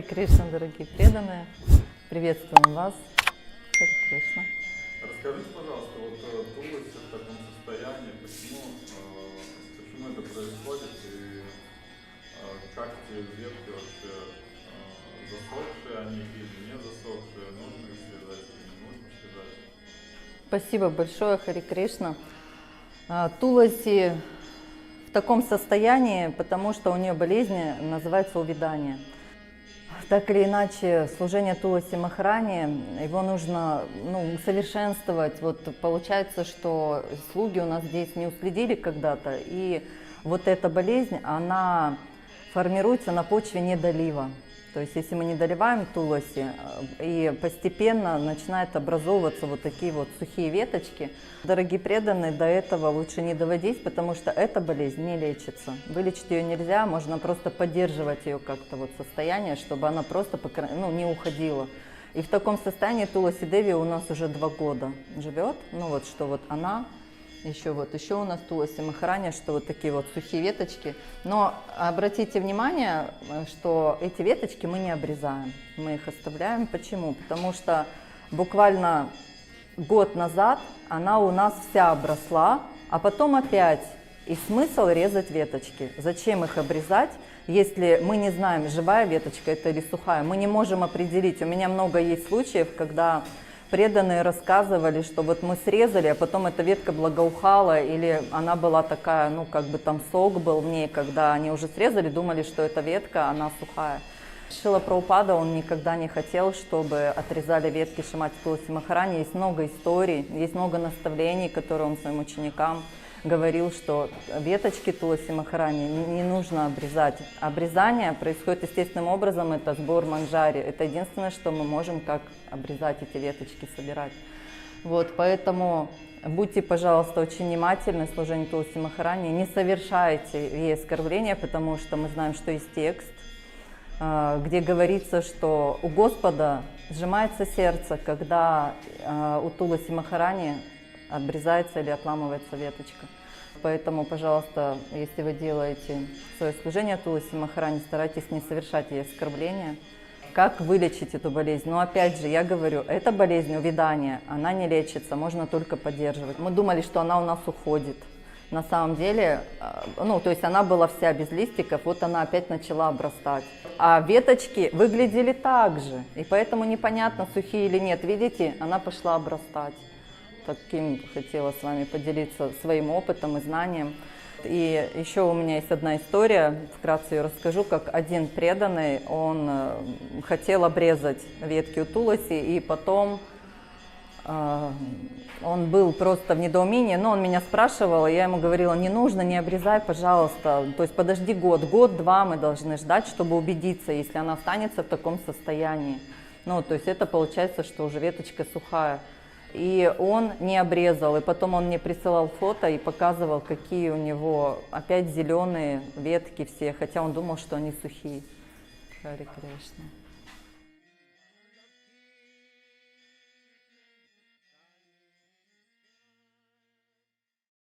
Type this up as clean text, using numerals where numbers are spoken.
Кришна, дорогие преданные, приветствуем вас. Харе Кришна. Расскажите, пожалуйста, вот тулоси в таком состоянии, почему это происходит и как те ветки вообще засохшие они или не засохшие, нужно их связать или не нужно связать? Спасибо большое, Харе Кришна. Туласи в таком состоянии, потому что у нее болезнь называется увядание. Так или иначе, служение Туласи Махарани, его нужно усовершенствовать. Вот получается, что слуги у нас здесь не уследили когда-то, и вот эта болезнь, она формируется на почве недолива. То есть, если мы не доливаем Туласи, и постепенно начинают образовываться вот такие вот сухие веточки. Дорогие преданные, до этого лучше не доводить, потому что эта болезнь не лечится. Вылечить ее нельзя, можно просто поддерживать ее как-то вот состояние, чтобы она просто не уходила. И в таком состоянии Туласи Деви у нас уже 2 года живет. Она. Еще у нас Туласи Махарани, что вот такие вот сухие веточки. Но обратите внимание, что эти веточки мы не обрезаем, мы их оставляем. Почему? Потому что буквально год назад она у нас вся обросла, а потом опять. И смысл резать веточки. Зачем их обрезать, если мы не знаем, живая веточка это или сухая? Мы не можем определить. У меня много есть случаев, когда преданные рассказывали, что вот мы срезали, а потом эта ветка благоухала, или она была такая, там сок был в ней, когда они уже срезали, думали, что эта ветка, она сухая. Шрила Прабхупада, он никогда не хотел, чтобы отрезали ветки Шримати Туласи Махарани. Есть много историй, есть много наставлений, которые он своим ученикам говорил, что веточки Туласи Махарани не нужно обрезать. Обрезание происходит естественным образом, это сбор манджари. Это единственное, что мы можем как обрезать эти веточки, собирать. Поэтому будьте, пожалуйста, очень внимательны в служении Туласи Махарани. Не совершайте ей оскорбления, потому что мы знаем, что есть текст, где говорится, что у Господа сжимается сердце, когда у Туласи Махарани обрезается или отламывается веточка. Поэтому, пожалуйста, если вы делаете свое служение Туласи Махарани, старайтесь не совершать ей оскорбления. Как вылечить эту болезнь? Опять же, я говорю, эта болезнь увядания, она не лечится, можно только поддерживать. Мы думали, что она у нас уходит. На самом деле, то есть она была вся без листиков, вот она опять начала обрастать. А веточки выглядели так же, и поэтому непонятно, сухие или нет. Видите, она пошла обрастать. Таким хотела с вами поделиться своим опытом и знанием. И еще у меня есть одна история, вкратце ее расскажу, как один преданный, он хотел обрезать ветки у Туласи, и потом он был просто в недоумении, но он меня спрашивал, и я ему говорила, не нужно, не обрезай, пожалуйста, то есть подожди год-два мы должны ждать, чтобы убедиться, если она останется в таком состоянии. То есть это получается, что уже веточка сухая. И он не обрезал, и потом он мне присылал фото и показывал, какие у него опять зеленые ветки все, хотя он думал, что они сухие. Харе Кришна.